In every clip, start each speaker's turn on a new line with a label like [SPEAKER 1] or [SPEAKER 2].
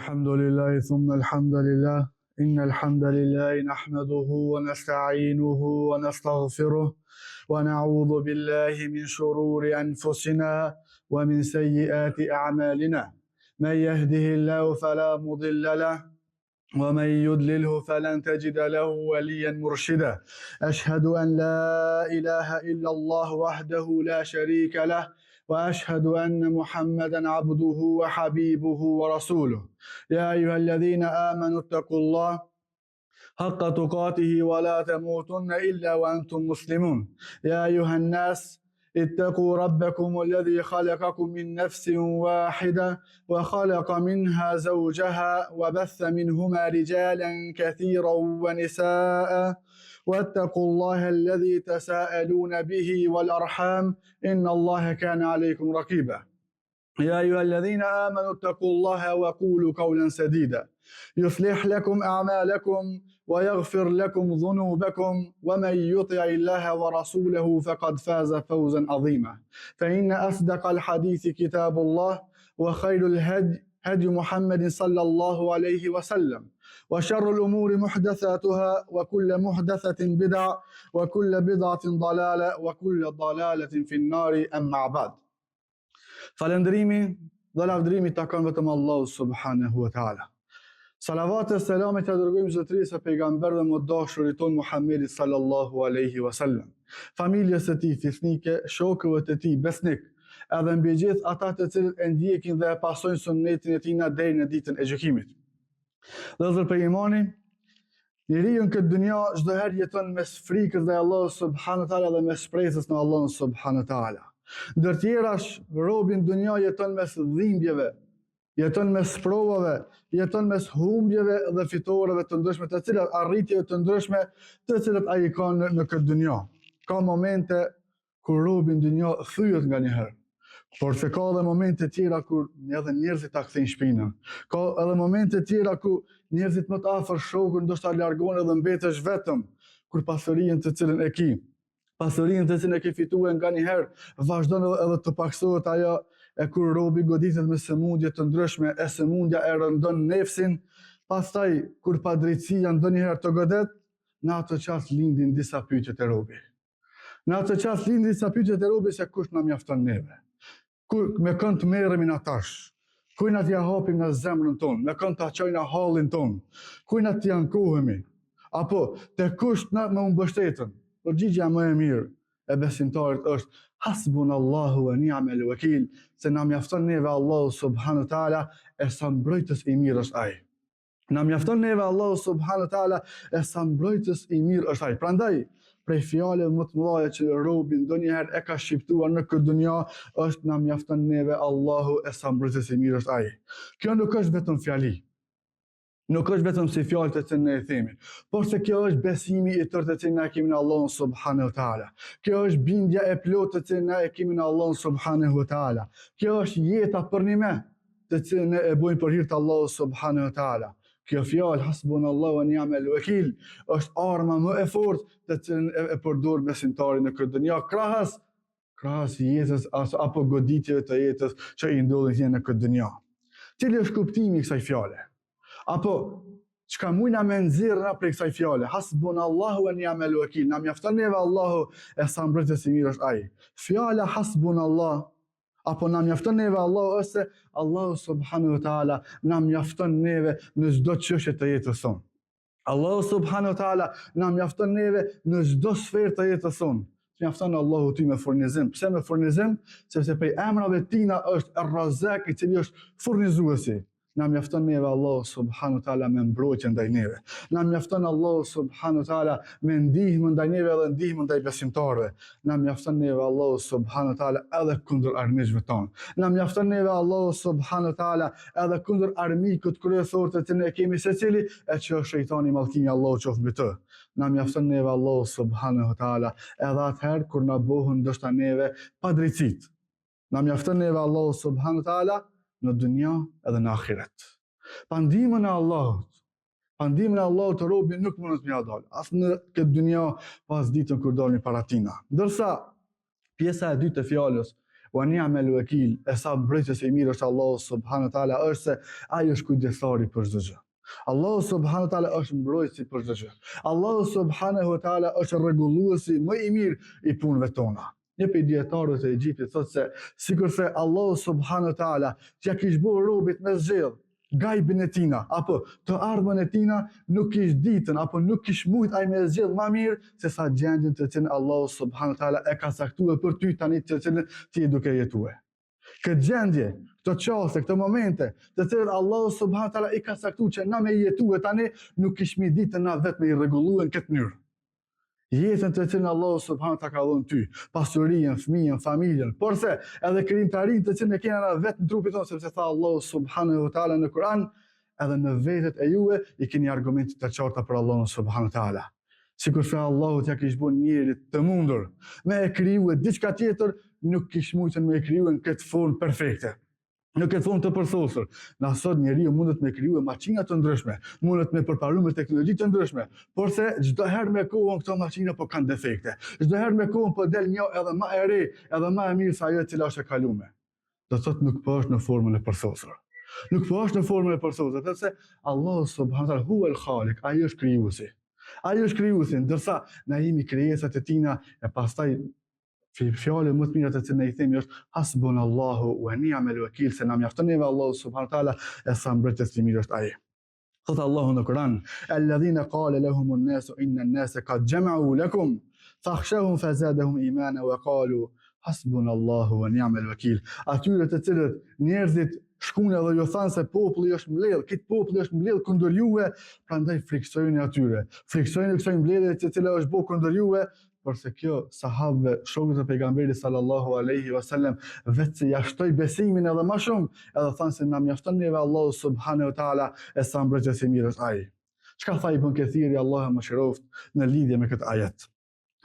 [SPEAKER 1] الحمد لله ثم الحمد لله إن الحمد لله نحمده ونستعينه ونستغفره ونعوذ بالله من شرور أنفسنا ومن سيئات أعمالنا من يهده الله فلا مضل له ومن يضلله فلن تجد له وليا مرشدا أشهد أن لا إله إلا الله وحده لا شريك له وأشهد أن محمدا عبده وحبيبه ورسوله يا أيها الذين آمنوا اتقوا الله حق تقاته ولا تموتن إلا وأنتم مسلمون يا أيها الناس اتقوا ربكم الذي خلقكم من نفس واحدة وخلق منها زوجها وبث منهما رجالا كثيرا ونساء واتقوا الله الذي تساءلون به والأرحام إن الله كان عليكم رقيبا يا أيها الذين آمنوا اتقوا الله وقولوا قولا سديدا يصلح لكم أعمالكم ويغفر لكم ذنوبكم ومن يطع الله ورسوله فقد فاز فوزا عظيما فإن أصدق الحديث كتاب الله وخير الهدي هدي محمد صلى الله عليه وسلم وشر الأمور محدثاتها وكل محدثة بدعة وكل بدعة ضلالة وكل ضلالة في النار أما بعد Falëndrimi dhe lavdërimi takon vetëm Allahu subhanahu wa taala. Salavat e selamet e dërgojmë zotërisë e pejgamberit dhe mëdashurit ton Muhammedit sallallahu alaihi wasallam, familjes së tij fisnike, shokëve të tij besnik, edhe mbi gjithë ata të cilët e ndjekin dhe e pasojnë sunnetin e tij deri në ditën e gjykimit. Dhe zot për imanin, njeriu në këtë dunja çdo herë jeton mes frikës ndaj Allahut subhanahu wa taala dhe mes shpresës në Allahun subhanahu wa taala. Ndër tjerash, robi në dunja jeton mes dhimbjeve, jeton mes provave, jeton mes humbjeve dhe fitoreve të ndryshme, të cilat arritjeve të ndryshme, të cilat ai ka në këtë dunja. Ka momente kur robi në dunja thyet nga një herë, por se ka edhe momente tjera kur edhe njerëzit ta kthejnë shpinën. Ka edhe momente tjera ku njerëzit më të afër shokun ndoshta largohen edhe mbetesh vetëm, kur pasurinë të cilën e ki. Pasurinë të cilën e ke fituar nga një herë, vazhdon edhe të paksohet ajo e kur robi goditet me sëmundje të ndryshme, e sëmundja e rëndon nefsin, pastaj kur padrejtësia ndonjëherë të godet, në atë çast lindin disa pyetje të robi. Në atë çast lindin disa pyetje të robi se kush na mjafton neve. Me kënd të merremi na tash. Kujt na t'ia hapim në zemrën tonë, me kënd ta çojna hallin tonë. Kujt na t'i ankohemi? Apo te kush na më mbështetën? Përgjigjja më e mirë e besimtarit është hasbunallahu wa ni'mal wakil, se na mjafton neve Allahu subhanahu wa taala e sa mbrojtës i mirë është ai. Na mjafton neve Allahu subhanahu wa taala e sa mbrojtës i mirë është ai. Prandaj, prej fjalëve më të mëdha që robi ndonjëherë e ka shqiptuar në këtë dunja është na mjafton neve Allahu e sa mbrojtës i mirë është ai. Kjo nuk është vetëm fjali. Nuk është vetëm si fjalë të cilën ne i themi, por se kjo është besimi i tërë të cilin ne kemi në Allahun subhanahu wa taala. Kjo është bindja e plotë të cilin ne kemi në Allahun subhanahu wa taala. Kjo është jeta për një me të cilin ne e bojmë për hir të Allahut subhanahu wa taala. Kjo fjalë hasbunallahu wa ni'mal wakil është arma më e fortë të cilën e përdor besimtari në këtë dunjë krahas jetës apo goditjeve të jetës që i ndodhin në këtë dunjë. Cili është kuptimi i kësaj fjale? Apo çka mujna me nxjerrë na prej kësaj fjale, hasbunallahu wa ni'mal wakil, na mjafton neve Allahu e sa mbrojtës i mirë është ai. Fjala hasbunallah apo na mjafton neve Allahu ose Allahu subhanahu wa taala na mjafton neve në çdo çështje të jetës sonë. Allahu subhanahu wa taala na mjafton neve në çdo sferë të jetës sonë. Mjafton Allahu ty me furnizim. Pse me furnizim? Sepse prej emrave tina është Ar-Razzaq, i cili është furnizuesi. Na mjafton neve Allahu subhanahu wa taala me mbrojtje ndaj neve. Na mjafton Allahu subhanahu wa taala me ndihmë ndaj neve dhe ndihmë ndaj besimtarëve. Na mjafton neve Allahu subhanahu wa taala edhe kundër armiqve tonë. Na mjafton neve Allahu subhanahu wa taala edhe kundër armikut kryesor të cilin e kemi secili, e që është shejtani mallkimi Allahu qof mbi të. Na mjafton neve Allahu subhanahu wa taala edhe atëherë kur na bëhen ndoshta neve padrejtësit. Na mjafton neve Allahu subhanahu wa taala në dunja edhe në ahiret. Pa ndihmën e Allahut të robi nuk mundet me ja dalë, as në këtë dunja pas ditën kur dalin para tina. Ndërsa pjesa e dytë e fjalës wa ni'mal wakil, e sa mbrojtës e mirë është Allahu subhanahu wa taala, është se ai është kujdesari për çdo gjë. Allahu subhanahu wa taala është mbrojtësi për çdo gjë. Allahu subhanahu wa taala është rregulluesi më i mirë i punëve tona. Një prej dietarëve të Egjiptit thotë se sikurse Allahu subhanahu wa taala t'ia kishte bërë robit me zgjedh gajbin e tina, apo të ardhmen e tina, nuk kish ditën, apo nuk kish mujt ai me zgjedh ma mirë se sa gjendjen të cilën Allahu subhanahu wa taala e ka caktuar për ty tani të cilën ti duke jetuar. Këtë gjendje, këto qaste, këto momente, të cilët Allahu subhanahu wa taala i ka caktuar që na me jetue tani, nuk kish mi ditën na vetë me i rregulluen këtë mënyrë. Jetën të cilën Allahu subhanahu wa taala ka dhënë ty, pasurinë, fëmijën, familjen, por se edhe krijimtarinë të cilën e kena na vetë në trupin tonë, sepse tha Allahu subhanahu wa taala në Kur'an, edhe në vetët e juve i keni argumente të qarta për Allahun subhanahu wa taala. Sikur se Allahu t'ja kish bën njerit të mundur me e krijuar diçka tjetër, nuk kish mujtën me e krijuar në këtë formë perfekte. Në këtë formë të përsosur. Na sot njeriu mundet me krijuar makina të ndryshme, mundet me përparu me teknologji të ndryshme, por se çdo herë me kohën këto makina po kanë defekte. Çdo herë me kohën po del një edhe më e re, edhe më e mirë se ajo e cila është e kaluar. Do thotë nuk po është në formën e përsosur. Nuk po është në formën e përsosur, sepse Allahu subhanahu wa taala huwa al-khaliq, ai është krijuesi. Ai është krijuesi, ndërsa na jemi krijesat e tina e pastaj fjale më të mira të cilën ne i themi është hasbunallahu wa ni'mal wakil, se na mjafton neve Allahu subhanahu wa taala e sa mbrojtës i mirë është ai. Thot Allahu në Kur'an: "Alladhina qala lahum an-nasu inna an-nasa qad jama'u lakum fakhshawhum fazadahum imana wa qalu hasbunallahu wa ni'mal wakil." Atyre të cilët njerëzit shkunë dhe ju thanë se populli është mbledh, këtë populli është mbledh kundër juve, prandaj friksojnë atyre. Friksojnë kësaj mbledhje e cila është bërë kundër juve, përse kjo sahabëve, shokët e pejgamberit sallallahu alaihi wasallam, vetë se ja shtoi besimin edhe më shumë, edhe thanë se na mjafton neve Allahu subhanahu wa taala e sa mbrojtës i mirë është ai. Çka tha Ibn Kathiri, Allahu më shëroft, në lidhje me këtë ajet?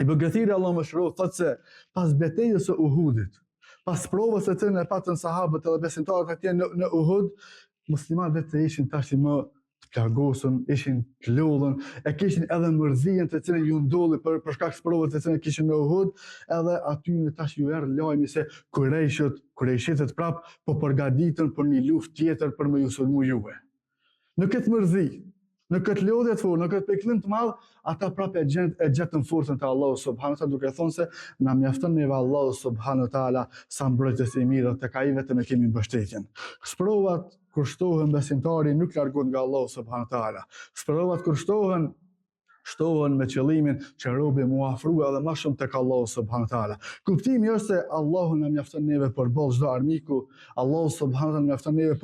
[SPEAKER 1] Ibn Kathiri, Allahu më shëroft, thotë se pas betejës së Uhudit, pas provës së cilën e patën sahabët edhe besimtarët atje në Uhud, muslimanët vetë ishin tash më të plagosur, ishin të lodhën, e kishin edhe mërzijen të cilën ju ndolli për shkak të provës të cilën kishin në Uhud, edhe aty në tash ju erdhi lajmi se Kurejshitët prap po përgatiten për një luftë tjetër për me ju sulmu juve. Në këtë mërzi, në këtë lodhje të fortë, në këtë pekllim të madh, ata prapë e gjetën forcën te Allahu subhanahu wa taala, duke thonë se na mjafton neve Allahu subhanahu wa taala sa mbrojtës i mirë, tek ai vetëm e kemi mbështetjen. Sprovat kur shtohen besimtari nuk largohet nga Allahu subhanahu wa taala. Sprovat kur shtohen me qëllimin që robi mu afrua edhe më shumë tek Allahu subhanahu wa taala. Kuptimi është se Allahu na mjafton neve përballë çdo armiku, Allahu subhanahu wa taala na mjafton neve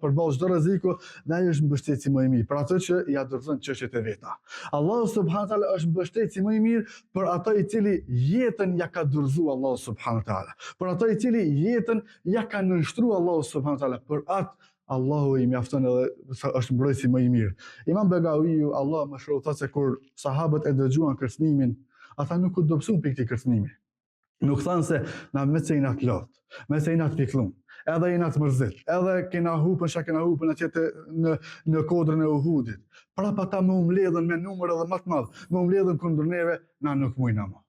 [SPEAKER 1] përballë çdo rreziku, dhe ai është mbështetësi më i mirë për atë që ja dorëzon çështjet e veta. Allahu subhanahu wa taala është mbështetësi më i mirë për atë i cili jetën ja ka dorëzuar Allahu subhanahu wa taala, për atë i cili jetën ja ka nënshtruar Allahu subhanahu wa taala, për atë Allahu i mjafton edhe është mbrojtësi më i mirë. Imam Begawiu, Allah më shëroft, thotë se kur sahabët e dëgjuan kërcënimin, ata nuk u dobësuan për këtij kërcënimi. Nuk thanë se na me se jena të lot, me se jena të piklum, edhe jena të mërzit, edhe kena hupën atje në kodrën e Uhudit. Prapa ata më mbledhën me numër edhe më të madh, më mbledhën kundër neve, na nuk mujna më.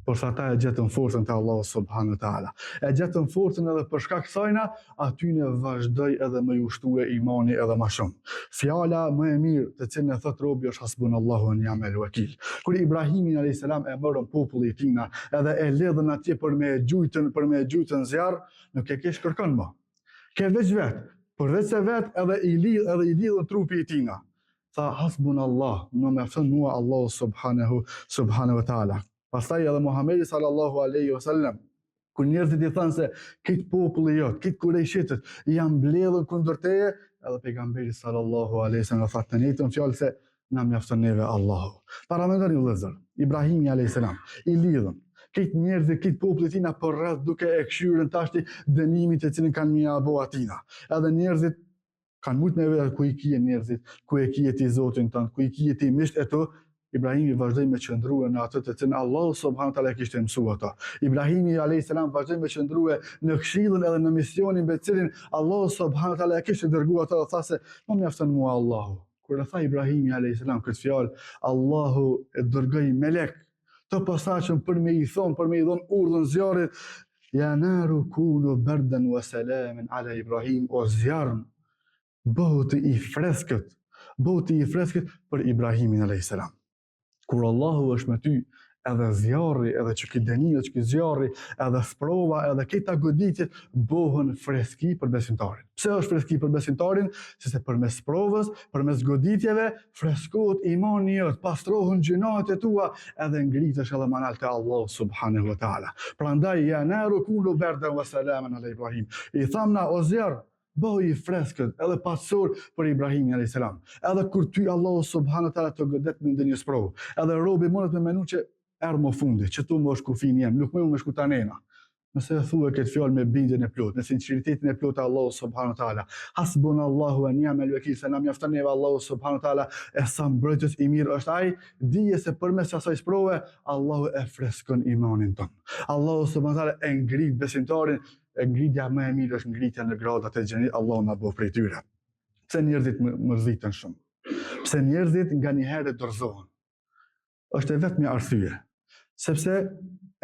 [SPEAKER 1] Por sa ata e gjetën forcën te Allahu subhanahu wa taala. E gjetën forcën edhe për shkak kësajna, aty ne vazhdoi edhe më ushtue imani edhe më shumë. Fjala më e mirë të cilën e thot robi është hasbunallahu wa ni'mal wakil. Kur Ibrahimin alayhis salam e morën populli i tij edhe e lidhën atje për me gjujtën zjarr, nuk e kish kërkon më. Ke veç vet, por veç se vet edhe i lidhën trupi i tij. Tha hasbunallah, më mjafton mua Allahu subhanahu wa taala. Pastaj edhe Muhamedi sallallahu alaihi wasallam, kur njerëzit i thanë se këtë populli jot, këtë Kurejshitët janë mbledhur kundër teje, edhe pejgamberi sallallahu alaihi wasallam tha të njëjtën fjalë se na mjafton neve Allahu. Paramendoni vëllezër, Ibrahimi alayhis salam i lidhën këtë njerëzit, këtë populli tina për rreth duke e kshyrën tashti dënimin të cilin kanë mia apo atina. Edhe njerëzit kanë mujt me vetë ku i kije njerëzit, ku e kije ti Zotin tënd, ku i kije ti misht e to. Ibrahimi vazhdoi me qëndrue në atë të cilën Allahu subhanahu wa taala kishte mësuar ata. Ibrahimi alayhis salam vazhdoi me qëndrue në këshillën edhe në misionin me cilin Allahu subhanahu wa taala kishte dërguar ata, tha se më mjafton mua Allahu. Kur e tha Ibrahimi alayhis salam këtë fjalë, Allahu e dërgoi melek të posaçëm për me i dhon urdhën zjarrit, Ja naru kunu bardan wa salaman ala Ibrahim, o zjarm, bëhu i freskët për Ibrahimin a.s. Kur Allahu është me ty, edhe zjarri, edhe që ki dënime, që ki zjarri, edhe sprova, edhe këta goditjet, bëhen freski për besimtarin. Pse është freski për besimtarin? Sepse përmes sprovës, përmes goditjeve, freskohet imani jot, pastrohen gjinat e tua, edhe ngritesh edhe manal te Allahu subhanahu wa taala. Prandaj ja naru kunu bardan wa salaman ala Ibrahim. I thamna o zjarr, bëhu i freskët edhe pasur për Ibrahimin a.s. Edhe kur ty Allahu subhanahu wa taala të godet në ndonjë sprovë, edhe robi mundet me menu që erë më fundi, që tu më është kufin jem, nuk më shku tanena. Nëse e thua këtë fjallë me bindjen e plot, me sinceritetin e plot e Allahu subhanahu wa taala. Hasbuna Allahu wa ni'mal wakeel, se na mjafton neve Allahu subhanahu wa taala, e sa mbrojtës i mirë është ai, dije se përmes asaj sprove Allahu e freskon imanin ton. Allahu subhanahu wa taala e ngrit besimtarin, e ngritja më e mirë është ngritja në gradat e xhenit, Allahu na bëf prej tyre. Pse njerëzit mërziten shumë? Pse njerëzit nganjëherë dorëzohen? Është e vetmi arsye. Sepse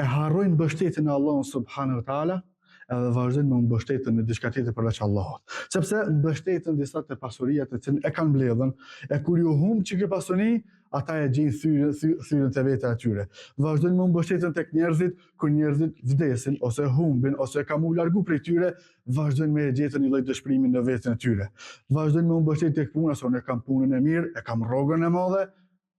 [SPEAKER 1] e harrojnë mbështetjen e Allahut subhanahu wa taala, edhe vazhdojnë me mbështetjen në diçka tjetër përveç Allahut. Sepse mbështeten disa te pasuria të cilën e kanë mbledhën, e kur ju humb çike pasuni, ata e gjejnë thyrën te vetë atyre. Vazhdojnë me mbështetjen tek njerëzit, kur njerëzit vdesin ose humbin ose kanë u largu prej tyre, vazhdojnë me gjetën një lloj dëshpërimi në veten e tyre. Vazhdojnë me mbështetje tek puna, se unë kam punën e mirë, e kam rrogën e madhe.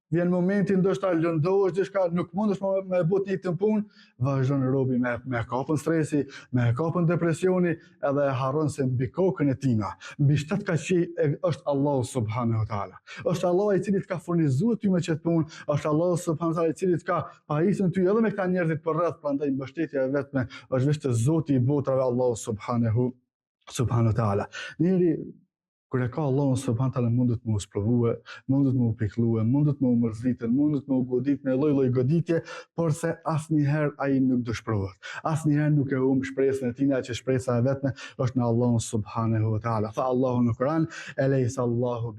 [SPEAKER 1] Vjen momenti ndoshta lëndohesh diçka, nuk mundesh me bëu të njëjtën punë, vazhdon robi me kapën stresi, me kapën depresioni, edhe harron se mbi kokën e tina, mbi shtat kaqi është Allahu subhanahu wa taala. Është Allahu i cili të ka furnizuar ty me çet punë, është Allahu subhanahu wa taala i cili të ka pajisur ty edhe me këta njerëzit për rreth, prandaj mbështetja e vetme është vetëm Zoti i botrave, Allahu subhanahu wa taala. Njeri kur e ka Allahu subhanahu wa taala mundet më sprovue, mundet më pikëllue, mundet më mërzitën, mundet më godit me lloj goditje, por se asnjëherë ai nuk dëshpërohet. Asnjëherë nuk e humb shpresën e tij, që shpresa e vetme është në Allahun subhanahu wa taala. Tha Allahu në Kur'an, "Alaysa Allahu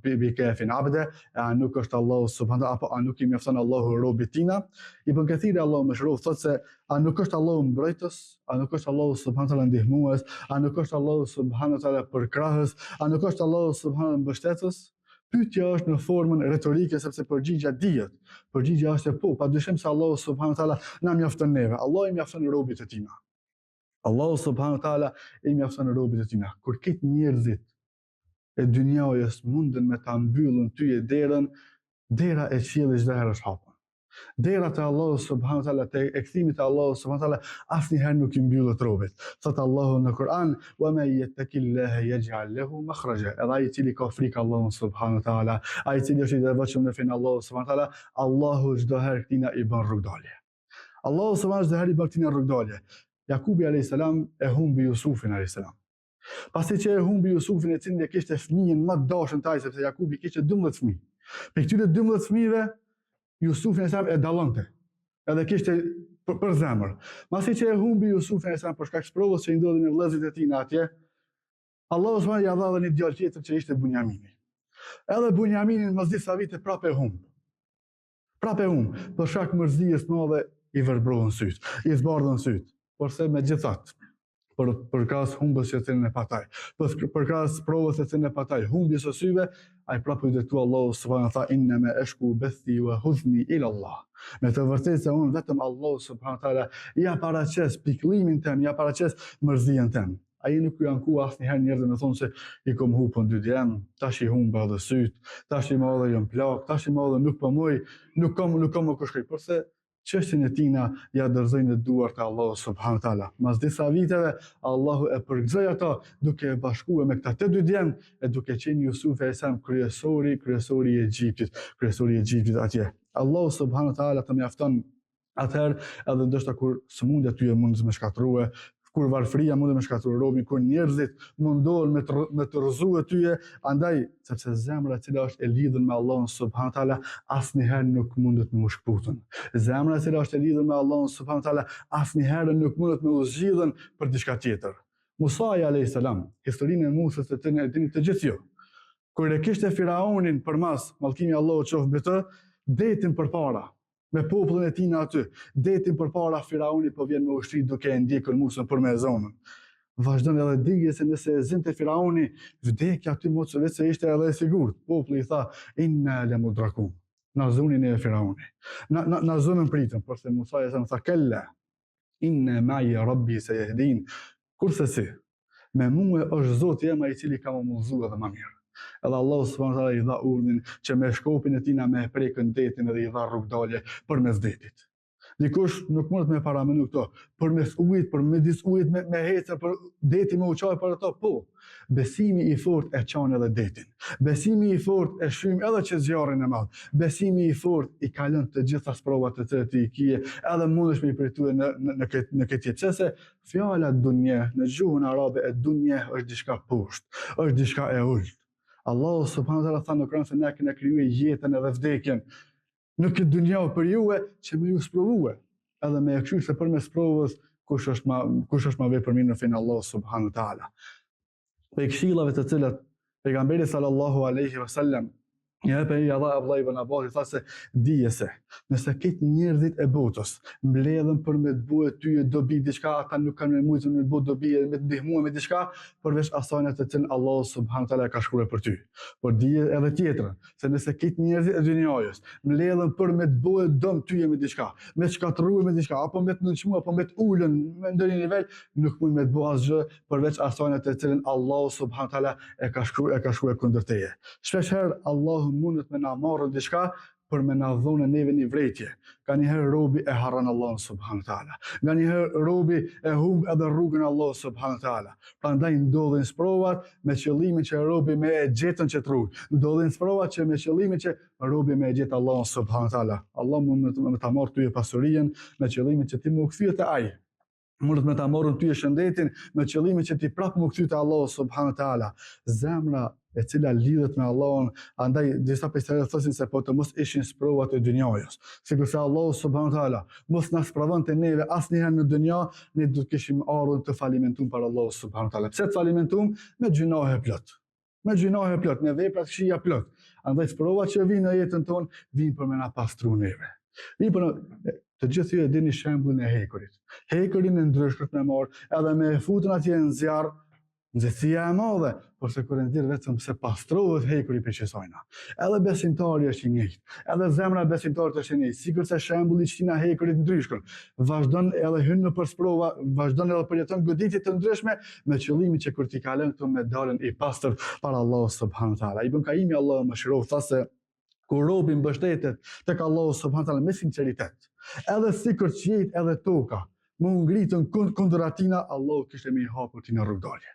[SPEAKER 1] bikafin 'abda", a nuk është Allahu subhanahu wa taala, apo a nuk i mjafton Allahu robit tina? Ibn Kathir Allahu më shërov thotë se a nuk është Allahu mbrojtës, a nuk është Allahu subhanahu wa taala ndihmues, a nuk është Allahu subhanahu wa taala përkrahës, a nuk është Allahu subhanahu wa taala mbështetës? Pyetja është në formën retorike, sepse përgjigja dihet. Përgjigja është po, padyshim se Allahu subhanahu wa taala na mjafton neve. Allahu i mjafton robit e tina. Allahu subhanahu wa taala i mjafton robit e tina. Kur këtë njerëzit e dynjajës munden me ta mbyllën ty e derën, dera e qiellit çdo herë është hapur. Dera te Allahu subhanahu wa taala, te ekthimi te Allahu subhanahu wa taala asnjëherë nuk i mbyllet robit. Thot Allahu në Kur'an, "Wa man yattaqillaha yaj'al lahu makhraja", edhe ai i cili ka frikë Allahun subhanahu wa taala, ai i cili është i devotshëm në fenë Allahu subhanahu wa taala, Allahu çdo herë tina i bën rrugdalje. Allahu subhanahu çdo herë i bën tina rrugdalje. Jakubi alayhis salam e humbi Jusufin alayhis salam. Pasi që e humbi Jusufin, e cili e kishte fëmijën më të dashur taj, sepse Jakubi kishte 12 fëmijë. Për këtyre 12 fëmijëve Jusufin e sam e dallonte, edhe kishte për zemër. Masi që e humbi Jusufin e sam për shkak sprovës që i ndodhi me vëllezërit e tij atje, Allahu subhanahu ja dha edhe një djalë tjetër që ishte Bunjamini. Edhe Bunjaminin mas disa vite prapë e humb. Për shkak mërzijës madhe i verbrohen syt, i zbardhën syt. Porse megjithatë, për krahas humbjes që cilën e pataj, për krahas provës që cilën e pataj, humbjes së syve, ai prapë i drejtua Allahu subhanahu wa taala, "Innama ashku bathi wa huzni ila Allah". Me të vërtetë se unë vetëm Allahu subhanahu wa taala ja paraqes pikëllimin tim, ja paraqes mërzijen tim. Ai nuk ju anku asnjëherë njerëzit më thonë se i kom hupën dy djem, tash i humba edhe syt, tash i madhe jam plak, tash i madhe nuk po moj, nuk kam më kush shkoj, porse çështjen e tina ja dorëzojnë në duart e Allahut subhanahu wa taala. Mas disa viteve Allahu e përgëzoi ata duke e bashkuar me këta të dy djem, e duke qenë Jusuf e Esam kryesori i Egjiptit atje. Allahu subhanahu wa taala të mjafton atëherë edhe ndoshta kur sëmundja ty e mund të më shkatrue, kur varfëria mund të më shkatrue robin, kur njerëzit mundohen me të rrëzue tyje, andaj sepse zemra e cila është e lidhur me Allahun subhanahu wa taala asnjëherë nuk mundet me u shkputën. Zemra e cila është e lidhur me Allahun subhanahu wa taala asnjëherë nuk mundet me u zgjidhen për diçka tjetër. Musa alayhis salam, historinë e Musës e dini të gjithë ju. Kur e kishte Firaonin përmas, mallkimi i Allahut qoftë mbi të, detin përpara. me popullin e tij në aty. Detin përpara Firaunit po vjen me ushtri duke e ndjekur Musën për me zonën. Vazhdon edhe dije se nëse e zinte Firauni, vdekja aty vetë se ishte edhe e sigurt. Populli i tha, inna lamudrakun. Na zonin e Firauni. Na zonën pritën, por se Musa e tha kella, inna ma'i rabbi sayahdin. Kurse si, me mua është Zoti im i cili ka më mundsuar edhe më mirë. Edhe Allahu subhanahu wa taala i dha urdhën që me shkopin e tij na me prekën detin edhe i dha rrugdalje përmes detit. Dikush nuk mund të me paramenu këto, përmes ujit, përmedis ujit me hecë, për deti me uqaj për ato, po. Besimi i fort e qanë edhe detin. Besimi i fort e shym edhe që zjarrin e madh. Besimi i fort i kalon të gjitha sprovat të cilat i kije, edhe mundesh me i pritue në këtë jetë. Qëse fjala dunje, në gjuhën arabe e dunje është diçka poshtë, është diçka e ulët. Allahu subhanahu wa taala tha në Kur'an se ne kemi krijuar jetën edhe vdekjen në këtë dunjë për juve që më ju sprovue. Edhe me e kështu se përmes provës kush është më vepër mirë në fenë Allahu subhanahu wa taala. Për këshillave të cilat pejgamberi sallallahu alaihi wasallam ja dha Abdullah ibn Abbas, tha se dije se nëse këtë njerëzit e botës mbledhen për me të bue ty e dobi diçka, ata nuk kanë mundësi me të bëu dobi e me të ndihmuar me diçka përveç asaj të cilën Allahu subhanahu taala ka shkruar për ty. Por dije edhe tjetrën, se nëse këtë njerëzit e dunjajës mbledhen për me të bue dëm ty me diçka, me të shkatërruar me diçka, apo me të nënçmuar, apo me të ulën me ndonjë nivel, nuk mund me të bëu asgjë përveç asaj të cilën Allahu subhanahu taala e ka shkruar kundër teje. Shpeshherë Allahu mundet me na marrë diçka për me na dhonë neve një vrejtje. Ka njëherë robi e harran Allahun subhanahu taala. Nga njëherë robi e humb edhe rrugën e Allahut subhanahu taala. Prandaj ndodhin sprovat me qëllimin që robi me e gjetën që rrugë. Ndodhin sprovat që me qëllimin që robi me e gjetë Allahun subhanahu taala. Allah mund me ta marrë ty pasurinë me qëllimin që ti më u kthyet te ai. Mundet me ta marrën ty shëndetin me qëllimin që ti prapë më kthyet te Allahu subhanahu taala. Zemra e cila lidhet me Allahun, andaj disa pejgamberë thosin se po të mos ishin sprovat e dunjajës. Sikur se Allahu subhanahu taala mos na sprovonte neve asnjëherë në dunja, ne do të kishim ardhur të falimentum për Allahu subhanahu taala. Pse të falimentum? Me gjunohe plot. Me gjunohe plot, me vepra të këqija plot. Andaj sprovat që vinë në jetën tonë, vinë për me na pastru neve. Të gjithë ju e dini shembullin e hekurit. Hekurin e ndryshkët me marr, edhe me futën atje në zjarr, nxehtësia e madhe, por se kur e nxjerr vetëm se pastrohet hekuri për qesajna. Edhe besimtari është i njëjtë, edhe zemra e besimtarit është e njëjtë, sikur se shembulli që tina hekurit ndryshkën, vazhdon edhe hyn në përsprova, vazhdon edhe përjeton goditje të ndryshme me qëllimin që kur ti kalon këtu me dalën i pastër para Allahut subhanahu taala. Ibn Kaimi Allahu mëshiroft tha se kur robi mbështetet tek Allahu subhanahu taala me sinqeritet, edhe sikur qiejt edhe toka më ngritën kundër atina, Allahu kishte më i hapur ti në rrugdalje.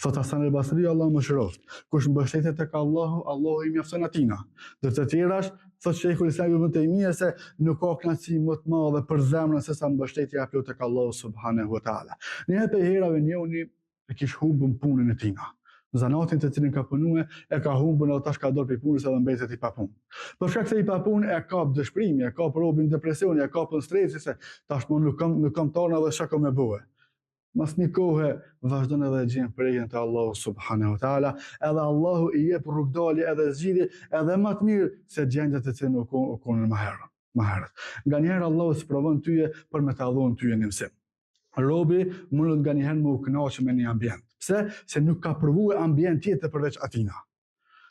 [SPEAKER 1] Thot Hasan al-Basri, Allahu mëshiroft, kush mbështetet tek Allahu, Allahu i mjafton atina. Ndër të tjerash, thot Sheikhul Islam Ibn Taymija se nuk ka kënaqësi më të madhe për zemrën se sa mbështetja e plot tek Allahu subhanahu wa taala. Një herë herave njëuni e kish humbur punën e tina. Zanatin të cilin ka punue e ka humbur edhe tash ka dorë për punës edhe mbetet i papunë. Për shkak se i papunë e kap dëshpërimi, e kap robin depresioni, e kap stresi se tashmë nuk kam tarna edhe çka kam me bëu. Mas një kohë vazhdon edhe gjen prekjen te Allahu subhanahu wa taala, edhe Allahu i jep rrugdalje edhe zgjidhje edhe më të mirë se gjendjet e cilën u konë më herët. Nganjëherë Allahu sprovon tyje për me ta dhënë tyje në mësim. Robi mund nganjëherë më u kënaqë me një ambient. Pse? Se nuk ka provuar ambient tjetër përveç atina.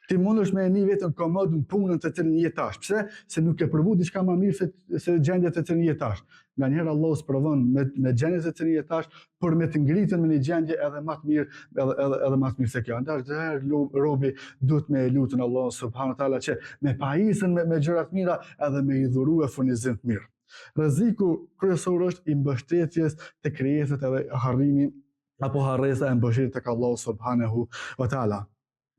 [SPEAKER 1] Ti mundesh me një vetëm komod në punën të cilën jetash. Pse? Se nuk e provu diçka më mirë se gjendjet të cilën jetash. Nganjëherë Allahu sprovon me gjendjet të cilën jetash për me të ngritën me një gjendje edhe më të mirë, edhe më të mirë se kjo. Andaj robi duhet me lutën Allahu subhanahu taala që me pajisën me gjëra të mira edhe me i dhurue furnizim të mirë. Rreziku kryesor është i mbështetjes te krijesat edhe harrimi apo harresa e mbështetjes tek Allahu subhanahu wa taala.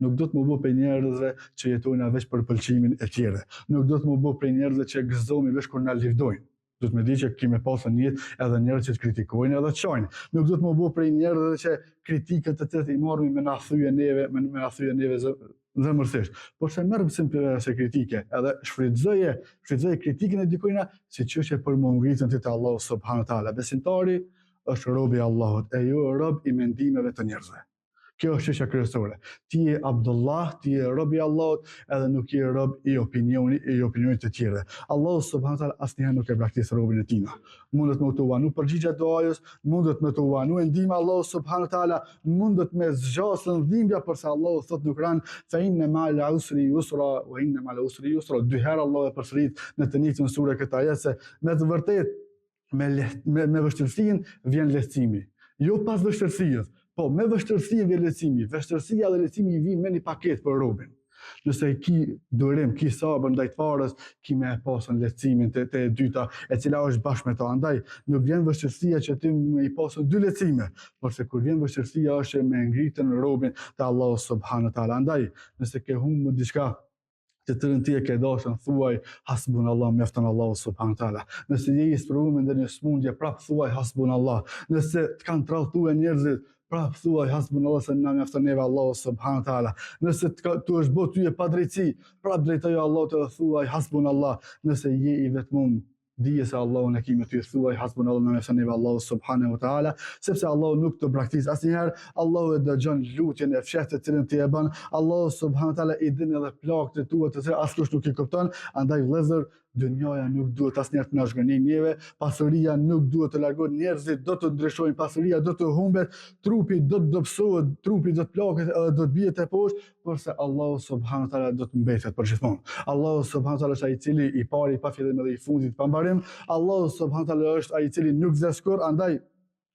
[SPEAKER 1] Nuk do të më bëj për njerëzve që jetojnë veç për pëlqimin e tjerëve. Nuk do të më bëj për njerëzve që gëzohemi veç kur na lëvdojnë. Do të më di që kemi pasur një jetë edhe njerëz që të kritikojnë edhe të çojnë. Nuk do të më bëj për njerëzve që kritikën të cilat i marrim me na thyen neve zemërsisht. Por se merr mësim për se kritike, edhe shfrytëzoje kritikën e dikujt si çështje për më ngritën te Allahu subhanahu taala. Besimtari është robi i Allahut, e jo rob i mendimeve të njerëzve. Kjo është çështja kryesore. Ti je Abdullah, ti je rob i Allahut, edhe nuk je rob i opinionit të tjerë. Allahu subhanahu wa taala asnjëherë nuk e braktis robën e tij. Mundet me të vanu përgjigje duajës, mundet me të vanu ndihmë Allahu subhanahu wa taala, mundet me zgjasën dhimbja përse Allahu thot në Kur'an fa inna ma'al usri yusra wa inna ma'al usri yusra. Dy herë Allahu e përsërit në të njëjtën sure këtë ajet se me të vërtetë me vështirësinë vjen lehtësimi. Jo pas vështirësisë, po me vështirësinë vjen lehtësimi. Vështirësia dhe lehtësimi vijnë me një paketë për robën. Nëse ki durim, ki sabër ndaj të parës, ki me pasën lehtësimin të e dyta, e cila është bashkë me ta. Andaj, nuk vjen vështirësia që ti me i pasën dy lehtësime, por se kur vjen vështirësia është me ngritën robën të Allahu subhanahu wa taala. Andaj, nëse ke humbur diçka të tërën ti e ke dashën, thuaj hasbunallah, mjafton Allahu subhanahu wa taala. Nëse je i sprovuar me ndonjë smundje, prap thuaj hasbunallah. Nëse të kanë tradhtuar njerëzit, prap thuaj hasbunallah se na mjafton neve Allahu subhanahu wa taala. Nëse tu është bërë ty e padrejti, prap drejtojo Allahu të thuaj hasbunallah. Nëse je i vetmuar, dije se Allahu në kime ty thuaj hasbunallah na mjafton neve Allahu subhanahu wa taala, sepse Allahu nuk të braktis asnjëherë. Allahu e dëgjon lutjen e fshehtë të cilën ti e bën. Allahu subhanahu wa taala i din edhe plagët e tua të cilat askush nuk i kupton. Andaj vëllezër, dynjaja nuk duhet asnjëherë të na zhgënjë neve, pasuria nuk duhet të largohet, njerëzit do të ndryshojnë, pasuria do të humbet, trupi do të dobësohet, trupi do të plaket edhe do të bie te poshtë, porse Allahu subhanahu wa taala do të mbetet përgjithmonë. Allahu subhanahu wa taala është ai i cili i pari pa fillim edhe i fundit pa mbarim. Allahu subhanahu wa taala është ai i cili nuk zes kurrë, andaj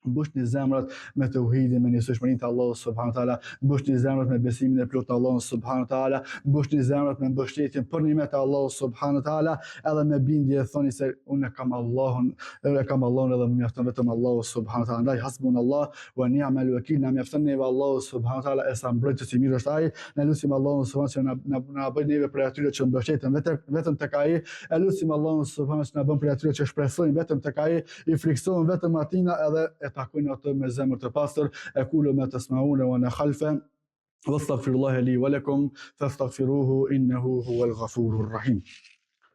[SPEAKER 1] mbushni zemrat me tauhidin, me njësojshmërinë të Allahut subhanahu wa taala, mbushni zemrat me besimin e plotë të Allahut subhanahu wa taala, mbushni zemrat me mbështetjen për nimet e Allahut subhanahu wa taala, edhe me bindje thoni se unë kam Allahun edhe më mjafton vetëm Allahu subhanahu wa taala. Andaj hasbunallah wa ni'mal wakeel, na mjafton neve Allahu subhanahu wa taala, e sa mbrojtës i mirë është ai. Ne lutim Allahun subhanahu wa taala na bëj neve për atyre që mbështeten vetëm tek ai. E lutim Allahun subhanahu wa taala na bën për atyre që shpresojnë vetëm tek ai, i friksohen vetëm atina edhe takojnë atë me zemër të pastër. Aqulu ma tasma'una wa ana khalfa wastaghfirullaha li wa lakum fastaghfiruhu innahu huwal ghafurur rahim.